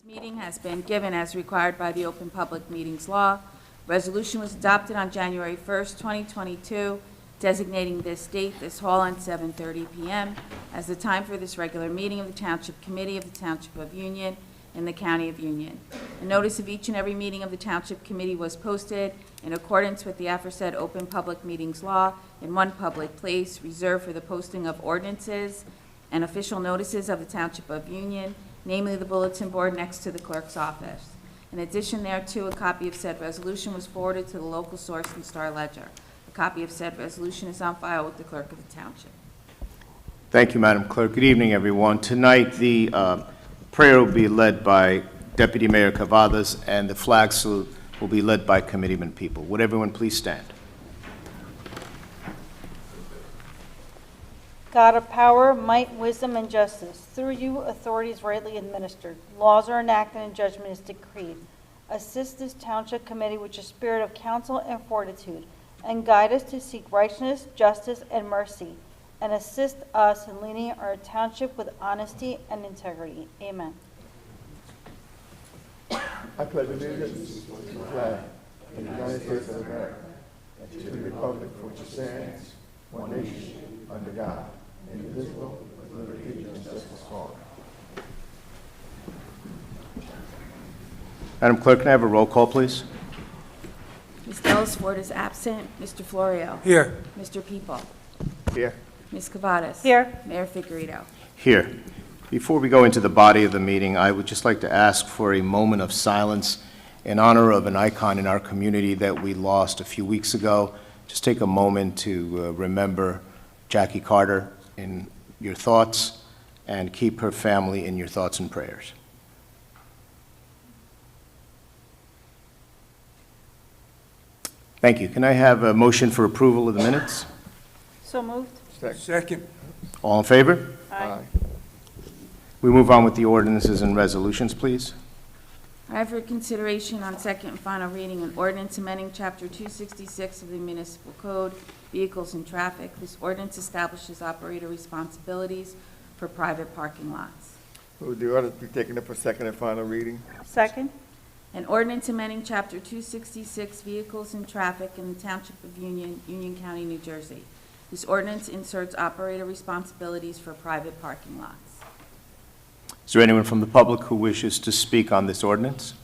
Meeting has been given as required by the Open Public Meetings Law. Resolution was adopted on January 1st, 2022, designating this date, this hall, on 7:30 p.m. as the time for this regular meeting of the Township Committee of the Township of Union in the County of Union. A notice of each and every meeting of the Township Committee was posted in accordance with the aforesaid Open Public Meetings Law in one public place reserved for the posting of ordinances and official notices of the Township of Union, namely the bulletin board next to the clerk's office. In addition thereto, a copy of said resolution was forwarded to the local source and Star Ledger. A copy of said resolution is on file with the clerk of the township. Thank you, Madam Clerk. Good evening, everyone. Tonight, the prayer will be led by Deputy Mayor Cavadas, and the flag salute will be led by Committeeman People. Would everyone please stand? God of power, might, wisdom, and justice, through you authority is rightly administered. Laws are enacted and judgment is decreed. Assist this township committee with a spirit of counsel and fortitude, and guide us to seek righteousness, justice, and mercy, and assist us in leading our township with honesty and integrity. Amen. I pledge allegiance to the flag of the United States of America and to the republic for which it stands, one nation, under God, indivisible, with liberty and justice for all. Madam Clerk, can I have a roll call, please? Ms. Ellisford is absent. Mr. Florio. Here. Mr. People. Here. Ms. Cavadas. Here. Mayor Figueredo. Here. Before we go into the body of the meeting, I would just like to ask for a moment of silence in honor of an icon in our community that we lost a few weeks ago. Just take a moment to remember Jackie Carter in your thoughts and keep her family in your thoughts and prayers. Thank you. Can I have a motion for approval of the minutes? So moved. Second. All in favor? Aye. We move on with the ordinances and resolutions, please. I have for consideration on second and final reading an ordinance amending Chapter 266 of the Municipal Code, Vehicles and Traffic. This ordinance establishes operator responsibilities for private parking lots. Will the ordinance be taken up for second and final reading? Second. An ordinance amending Chapter 266 Vehicles and Traffic in the Township of Union, Union County, New Jersey. This ordinance inserts operator responsibilities for private parking lots. Is there anyone from the public who wishes to speak on this ordinance?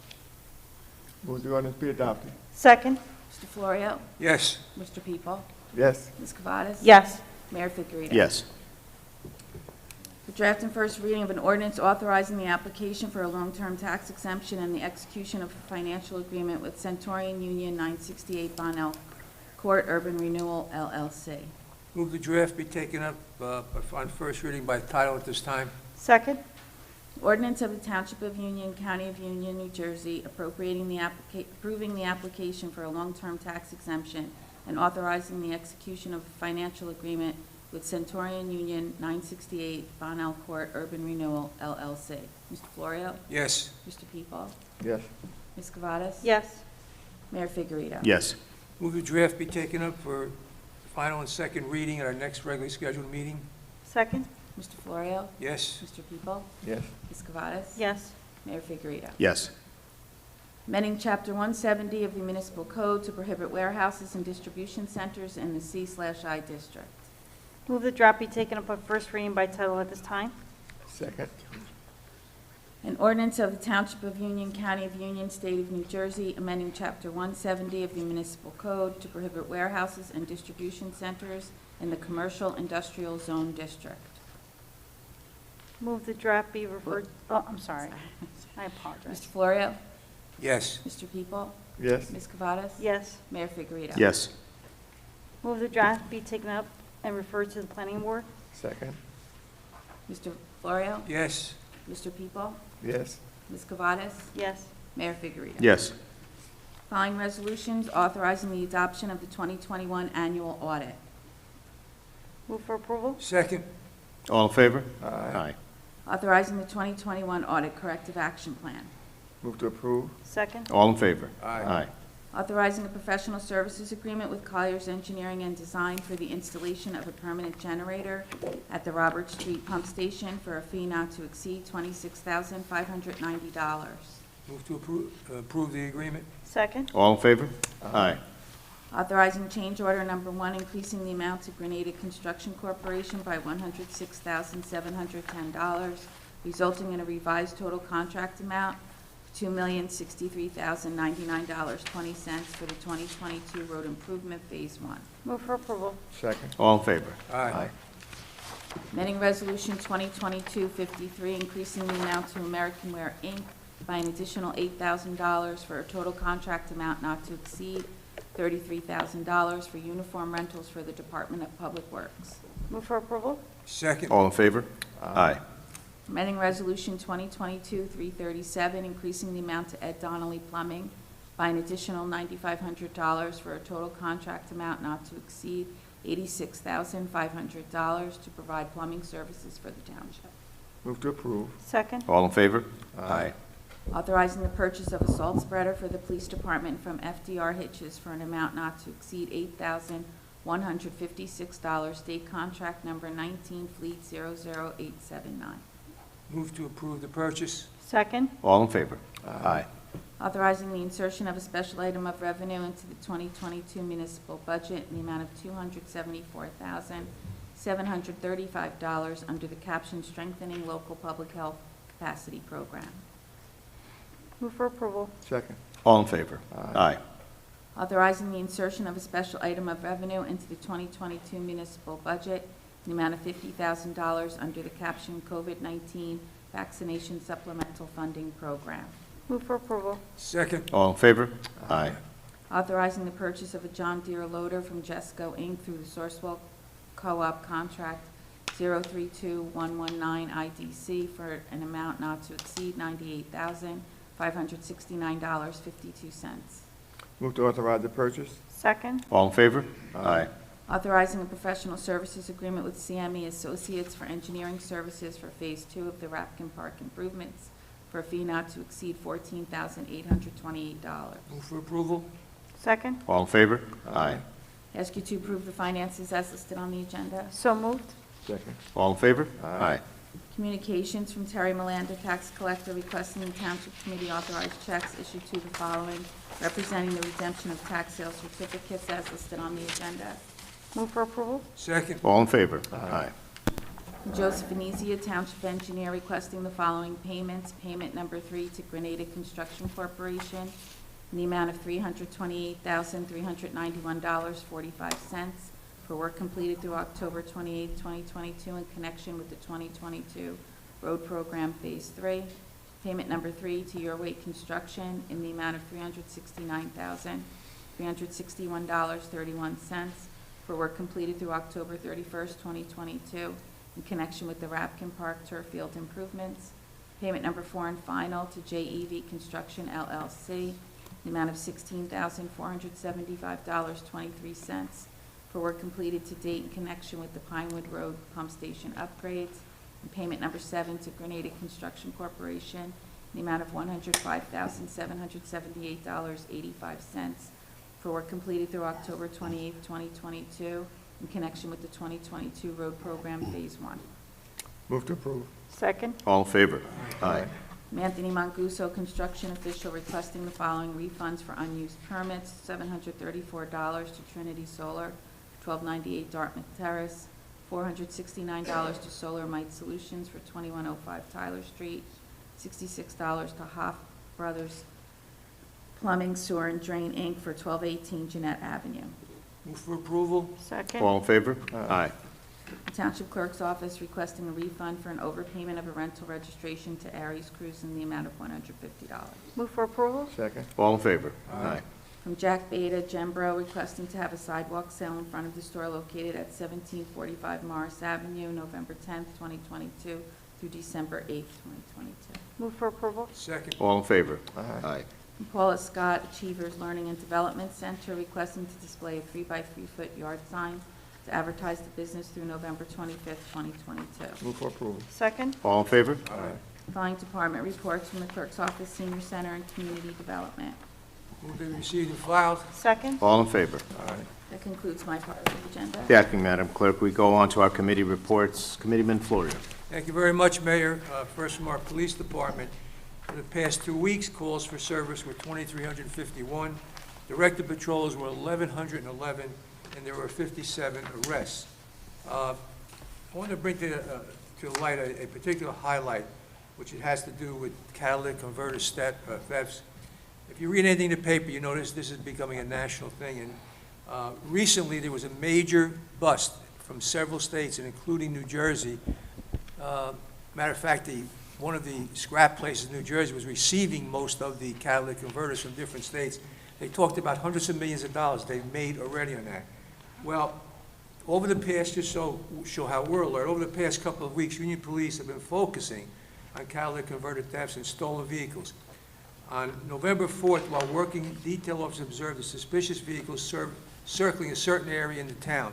Will the ordinance be adopted? Second. Mr. Florio? Yes. Mr. People? Yes. Ms. Cavadas? Yes. Mayor Figueredo? Yes. The draft and first reading of an ordinance authorizing the application for a long-term tax exemption and the execution of a financial agreement with Centurion Union 968 Bonnell Court Urban Renewal, LLC. Move the draft be taken up on first reading by title at this time. Second. Ordinance of the Township of Union, County of Union, New Jersey, approving the application for a long-term tax exemption and authorizing the execution of a financial agreement with Centurion Union 968 Bonnell Court Urban Renewal, LLC. Mr. Florio? Yes. Mr. People? Yes. Ms. Cavadas? Yes. Mayor Figueredo? Yes. Move the draft be taken up for final and second reading at our next regularly scheduled meeting. Second. Mr. Florio? Yes. Mr. People? Yes. Ms. Cavadas? Yes. Mayor Figueredo? Yes. Amending Chapter 170 of the Municipal Code to prohibit warehouses and distribution centers in the C/I district. Move the draft be taken up on first reading by title at this time. Second. An ordinance of the Township of Union, County of Union, State of New Jersey, amending Chapter 170 of the Municipal Code to prohibit warehouses and distribution centers in the Commercial Industrial Zone District. Move the draft be referred, oh, I'm sorry. I apologize. Mr. Florio? Yes. Mr. People? Yes. Ms. Cavadas? Yes. Mayor Figueredo? Yes. Move the draft be taken up and referred to the planning board. Second. Mr. Florio? Yes. Mr. People? Yes. Ms. Cavadas? Yes. Mayor Figueredo? Yes. Following resolutions authorizing the adoption of the 2021 annual audit. Move for approval. Second. All in favor? Aye. Authorizing the 2021 audit corrective action plan. Move to approve. Second. All in favor? Aye. Aye. Authorizing a professional services agreement with Colliers Engineering and Design for the installation of a permanent generator at the Robert Street Pump Station for a fee not to exceed $26,590. Move to approve the agreement. Second. All in favor? Aye. Authorizing change order number 1, increasing the amount to Grenada Construction Corporation by $106,710, resulting in a revised total contract amount of $2,063,099.20 for the 2022 road improvement Phase 1. Move for approval. Second. All in favor? Aye. Amending Resolution 2022-53, increasing the amount to American Wear, Inc. by an additional $8,000 for a total contract amount not to exceed $33,000 for uniform rentals for the Department of Public Works. Move for approval. Second. All in favor? Aye. Amending Resolution 2022-337, increasing the amount to Ed Donnelly Plumbing by an additional $9,500 for a total contract amount not to exceed $86,500 to provide plumbing services for the township. Move to approve. Second. All in favor? Aye. Authorizing the purchase of a salt spreader for the police department from FDR Hitches for an amount not to exceed $8,156, state contract number 19, Fleet 00879. Move to approve the purchase. Second. All in favor? Aye. Authorizing the insertion of a special item of revenue into the 2022 municipal budget in the amount of $274,735 under the caption Strengthening Local Public Health Capacity Program. Move for approval. Second. All in favor? Aye. Authorizing the insertion of a special item of revenue into the 2022 municipal budget in the amount of $50,000 under the caption COVID-19 Vaccination Supplemental Funding Program. Move for approval. Second. All in favor? Aye. Authorizing the purchase of a John Deere loader from Jesco Inc. through the Sourcewell Co-op contract 032119 IDC for an amount not to exceed $98,569.52. Move to authorize the purchase. Second. All in favor? Aye. Authorizing a professional services agreement with CME Associates for engineering services for Phase 2 of the Rapkin Park improvements for a fee not to exceed $14,828. Move for approval. Second. All in favor? Aye. Ask you to approve the finances as listed on the agenda. So moved. Second. All in favor? Aye. Communications from Terry Melander, Tax Collector, requesting the Township Committee authorize checks issued to the following, representing the redemption of tax sale certificates as listed on the agenda. Move for approval. Second. All in favor? Aye. Joseph Venezia, Township Engineer, requesting the following payments. Payment number 3 to Grenada Construction Corporation in the amount of $328,391.45 for work completed through October 28, 2022 in connection with the 2022 Road Program Phase 3. Payment number 3 to Your Way Construction in the amount of $369,361.31 for work completed through October 31st, 2022 in connection with the Rapkin Park Turf Field improvements. Payment number 4 and final to JEV Construction LLC in the amount of $16,475.23 for work completed to date in connection with the Pinewood Road Pump Station upgrades. And payment number 7 to Grenada Construction Corporation in the amount of $105,778.85 for work completed through October 28, 2022 in connection with the 2022 Road Program Phase 1. Move to approve. Second. All in favor? Aye. Anthony Manguso, construction official, requesting the following refunds for unused permits: $734 to Trinity Solar, 1298 Dartmouth Terrace, $469 to Solar Mite Solutions for 2105 Tyler Street, $66 to Hoff Brothers Plumbing, Sewer and Drain, Inc. for 1218 Jeanette Avenue. Move for approval. Second. All in favor? Aye. The Township Clerk's Office requesting a refund for an overpayment of a rental registration to Aries Cruise in the amount of $150. Move for approval. Second. All in favor? Aye. From Jack Beta, Gembro, requesting to have a sidewalk sale in front of the store located at 1745 Morris Avenue, November 10th, 2022 through December 8th, 2022. Move for approval. Second. All in favor? Aye. From Paula Scott, Achievers Learning and Development Center, requesting to display a 3-by-3-foot yard sign to advertise the business through November 25th, 2022. Move for approval. Second. All in favor? Aye. Following department reports from the Clerk's Office, Senior Center, and Community Development. Move to be received and filed. Second. All in favor? That concludes my part of the agenda. The acting Madam Clerk, we go on to our committee reports. Committeeman Florio. Thank you very much, Mayor. First from our police department. For the past 2 weeks, calls for service were 2,351. Directed patrols were 1,111, and there were 57 arrests. I want to bring to light a particular highlight, which it has to do with catalytic converter thefts. If you read anything in the paper, you notice this is becoming a national thing. And recently, there was a major bust from several states, and including New Jersey. Matter of fact, one of the scrap places in New Jersey was receiving most of the catalytic converters from different states. They talked about hundreds of millions of dollars they've made already on that. Well, over the past, just so show how we're alert, over the past couple of weeks, Union Police have been focusing on catalytic converter thefts and stolen vehicles. On November 4th, while working, detail officers observed a suspicious vehicle circling a certain area in the town.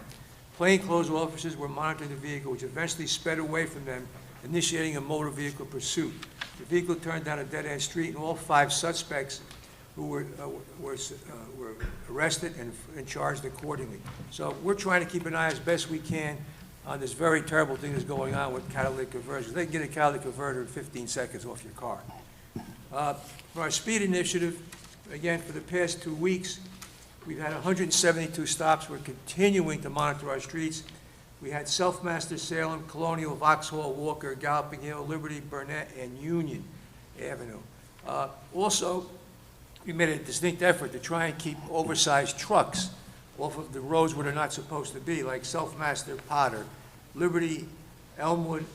Plainclothes officers were monitoring the vehicle, which eventually sped away from them, initiating a motor vehicle pursuit. The vehicle turned down a dead-end street, and all 5 suspects who were arrested and charged accordingly. So we're trying to keep an eye as best we can on this very terrible thing that's going on with catalytic converters. They can get a catalytic converter in 15 seconds off your car. For our speed initiative, again, for the past 2 weeks, we've had 172 stops. We're continuing to monitor our streets. We had Self-Master, Salem, Colonial, Vauxhall, Walker, Galloping Hill, Liberty, Burnett, and Union Avenue. Also, we made a distinct effort to try and keep oversized trucks off of the roads where they're not supposed to be, like Self-Master, Potter, Liberty, Elmwood,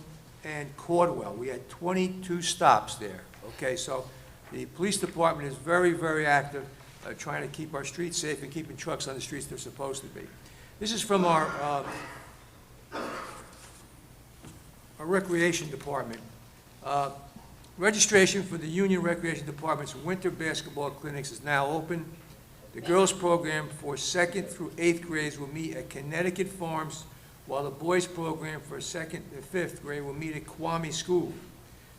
and Cordwell. We had 22 stops there. Okay, so the police department is very, very active trying to keep our streets safe and keeping trucks on the streets they're supposed to be. This is from our recreation department. Registration for the Union Recreation Department's winter basketball clinics is now open. The girls' program for 2nd through 8th grades will meet at Connecticut Farms, while the boys' program for 2nd and 5th grade will meet at Kwame School.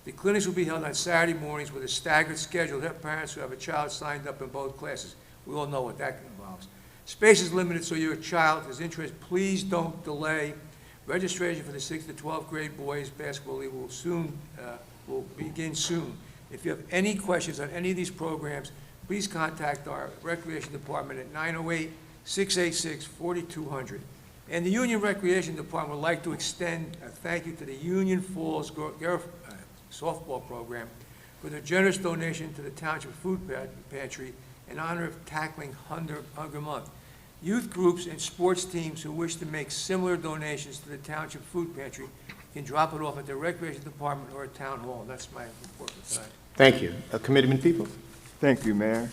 The clinics will be held on Saturday mornings with a staggered schedule to help parents who have a child signed up in both classes. We all know what that involves. Space is limited, so your child is interested. Please don't delay. Registration for the 6th to 12th grade boys basketball league will begin soon. If you have any questions on any of these programs, please contact our Recreation Department at 908-686-4200. And the Union Recreation Department would like to extend a thank you to the Union Falls softball program for their generous donation to the Township Food Pantry in honor of tackling Hunger Month. Youth groups and sports teams who wish to make similar donations to the Township Food Pantry can drop it off at the Recreation Department or at Town Hall. That's my report for tonight. Thank you. Committeeman People. Thank you, Mayor.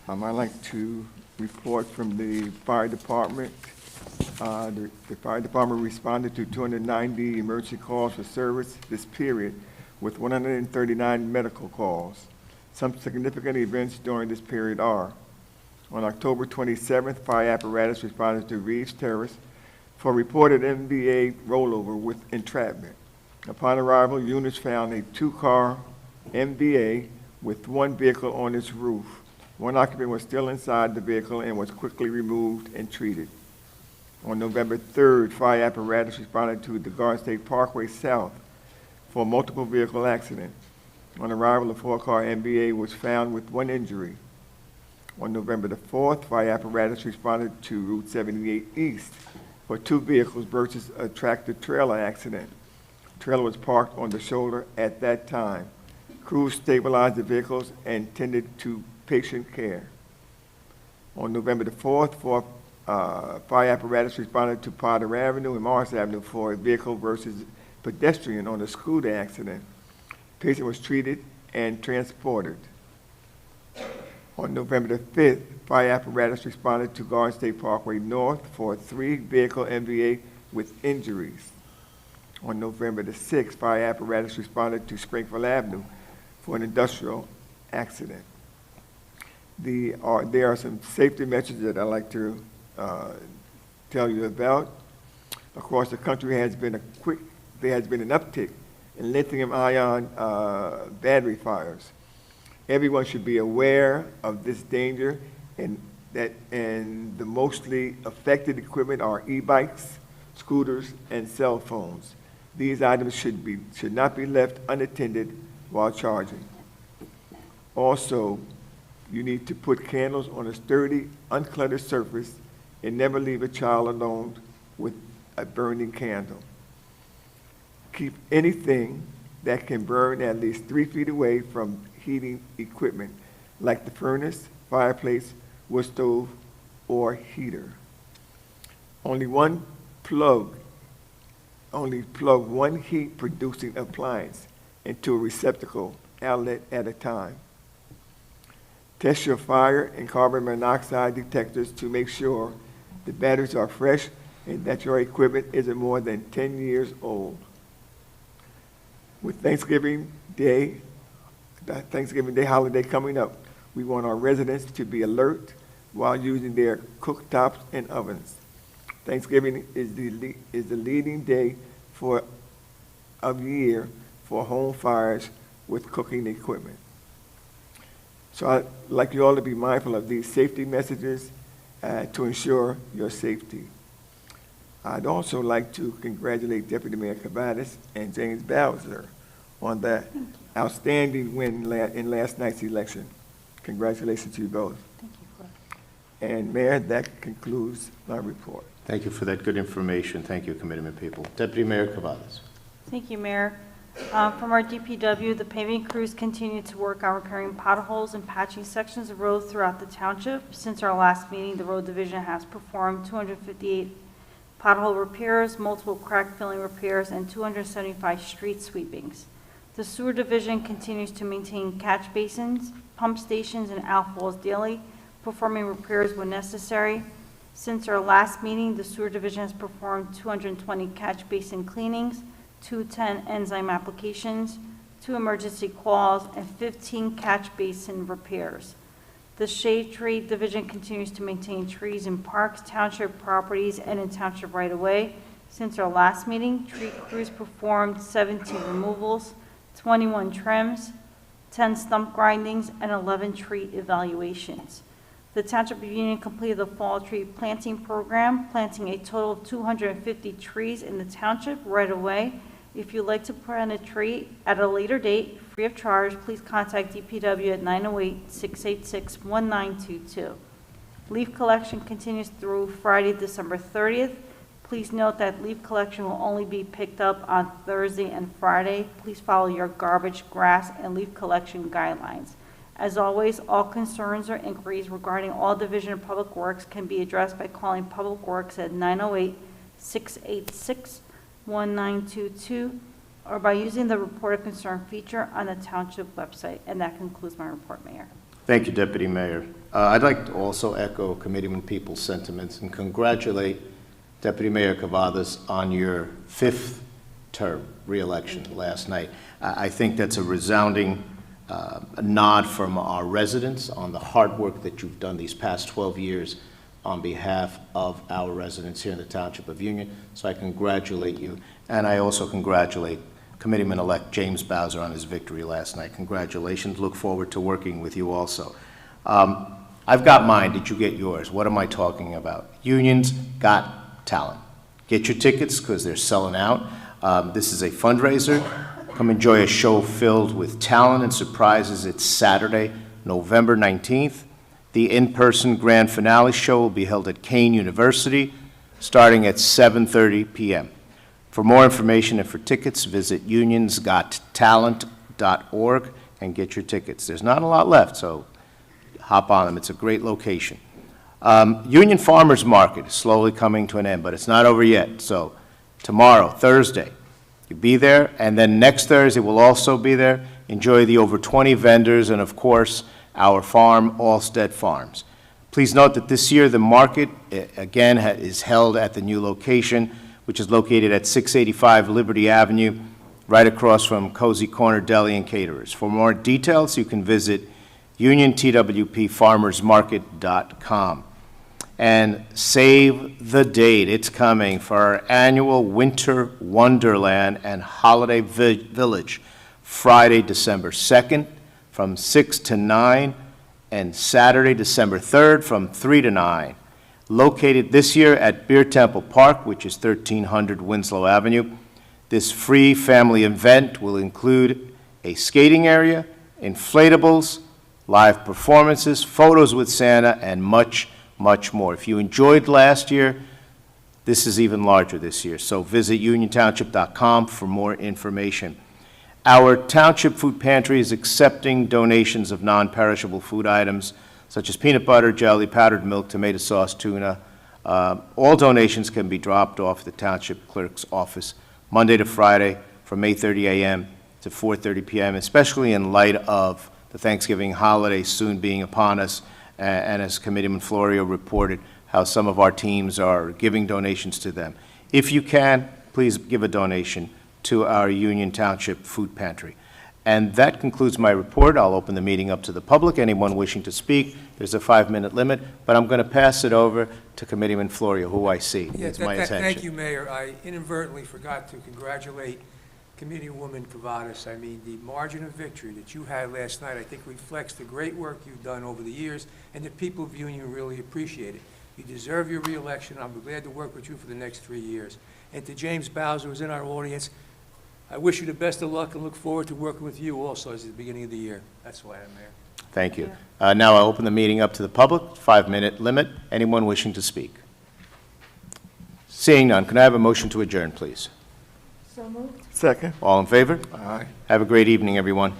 I'd like to report from the fire department. The fire department responded to 290 emergency calls for service this period, with 139 medical calls. Some significant events during this period are: on October 27th, fire apparatus responded to Reeves Terrace for reported MVA rollover with entrapment. Upon arrival, units found a 2-car MVA with 1 vehicle on its roof. 1 occupant was still inside the vehicle and was quickly removed and treated. On November 3rd, fire apparatus responded to the Garden State Parkway South for a multiple vehicle accident. On arrival, a 4-car MVA was found with 1 injury. On November the 4th, fire apparatus responded to Route 78 East for 2 vehicles versus a tractor-trailer accident. Trailer was parked on the shoulder at that time. Crews stabilized the vehicles and tended to patient care. On November the 4th, fire apparatus responded to Potter Avenue and Morris Avenue for a vehicle versus pedestrian on a scooter accident. Patient was treated and transported. On November the 5th, fire apparatus responded to Garden State Parkway North for a 3-vehicle MVA with injuries. On November the 6th, fire apparatus responded to Springfield Avenue for an industrial accident. There are some safety measures that I'd like to tell you about. Across the country there has been an uptick in lithium-ion battery fires. Everyone should be aware of this danger and the mostly affected equipment are e-bikes, scooters, and cell phones. These items should not be left unattended while charging. Also, you need to put candles on a sturdy, uncluttered surface and never leave a child alone with a burning candle. Keep anything that can burn at least 3 feet away from heating equipment, like the furnace, fireplace, wood stove, or heater. Only plug one heat-producing appliance into a receptacle outlet at a time. Test your fire and carbon monoxide detectors to make sure the batteries are fresh and that your equipment isn't more than 10 years old. With Thanksgiving Day holiday coming up, we want our residents to be alert while using their cooktops and ovens. Thanksgiving is the leading day of year for home fires with cooking equipment. So I'd like you all to be mindful of these safety messages to ensure your safety. I'd also like to congratulate Deputy Mayor Cavadas and James Bowser on the outstanding win in last night's election. Congratulations to you both. Thank you, Clerk. And Mayor, that concludes my report. Thank you for that good information. Thank you, committeeman people. Deputy Mayor Cavadas. Thank you, Mayor. From our DPW, the paving crews continue to work on repairing potholes and patching sections of roads throughout the township. Since our last meeting, the road division has performed 258 pothole repairs, multiple crack filling repairs, and 275 street sweepings. The sewer division continues to maintain catch basins, pump stations, and outfalls daily, performing repairs when necessary. Since our last meeting, the sewer division has performed 220 catch basin cleanings, 210 enzyme applications, 2 emergency calls, and 15 catch basin repairs. The shade tree division continues to maintain trees in parks, township properties, and in township right-of-way. Since our last meeting, tree crews performed 17 removals, 21 trims, 10 stump grindings, and 11 tree evaluations. The Township of Union completed the fall tree planting program, planting a total of 250 trees in the township right away. If you'd like to plant a tree at a later date, free of charge, please contact DPW at 908-686-1922. Leaf collection continues through Friday, December 30th. Please note that leaf collection will only be picked up on Thursday and Friday. Please follow your garbage, grass, and leaf collection guidelines. As always, all concerns or inquiries regarding all Division of Public Works can be addressed by calling Public Works at 908-686-1922 or by using the Report of Concern feature on the Township website. And that concludes my report, Mayor. Thank you, Deputy Mayor. I'd like to also echo committeeman people's sentiments and congratulate Deputy Mayor Cavadas on your 5th term re-election last night. I think that's a resounding a nod from our residents on the hard work that you've done these past 12 years on behalf of our residents here in the Township of Union. So I congratulate you, and I also congratulate Committeeman-elect James Bowser on his victory last night. Congratulations. Look forward to working with you also. I've got mine. Did you get yours? What am I talking about? Union's Got Talent. Get your tickets because they're selling out. This is a fundraiser. Come enjoy a show filled with talent and surprises. It's Saturday, November 19th. The in-person grand finale show will be held at Kane University starting at 7:30 p.m. For more information and for tickets, visit unionsgottalent.org and get your tickets. There's not a lot left, so hop on them. It's a great location. Union Farmers Market is slowly coming to an end, but it's not over yet. So tomorrow, Thursday, you'll be there, and then next Thursday we'll also be there. Enjoy the over 20 vendors and, of course, our farm, Allstead Farms. Please note that this year the market, again, is held at the new location, which is located at 685 Liberty Avenue, right across from Cozy Corner Deli and Caterers. For more details, you can visit uniontwpfarmersmarket.com. And save the date. It's coming for our annual Winter Wonderland and Holiday Village, Friday, December 2nd from 6 to 9, and Saturday, December 3rd, from 3 to 9. Located this year at Beer Temple Park, which is 1300 Winslow Avenue. This free family event will include a skating area, inflatables, live performances, photos with Santa, and much, much more. If you enjoyed last year, this is even larger this year, so visit uniontownship.com for more information. Our Township Food Pantry is accepting donations of non-perishable food items such as peanut butter, jelly, powdered milk, tomato sauce, tuna. All donations can be dropped off at the Township Clerk's office Monday to Friday from 8:30 a.m. to 4:30 p.m., especially in light of the Thanksgiving holiday soon being upon us, and as Committeeman Florio reported, how some of our teams are giving donations to them. If you can, please give a donation to our Union Township Food Pantry. And that concludes my report. I'll open the meeting up to the public. Anyone wishing to speak, there's a 5-minute limit, but I'm going to pass it over to Committeeman Florio, who I see needs my attention. Thank you, Mayor. I inadvertently forgot to congratulate Committeewoman Kavadas. I mean, the margin of victory that you had last night, I think reflects the great work you've done over the years, and the people of Union really appreciate it. You deserve your reelection. I'm glad to work with you for the next 3 years. And to James Bowser, who's in our audience, I wish you the best of luck and look forward to working with you also as the beginning of the year. That's why I'm Mayor. Thank you. Now I'll open the meeting up to the public, 5-minute limit. Anyone wishing to speak? Seeing none, can I have a motion to adjourn, please? So moved. Second. All in favor? Aye. Have a great evening, everyone.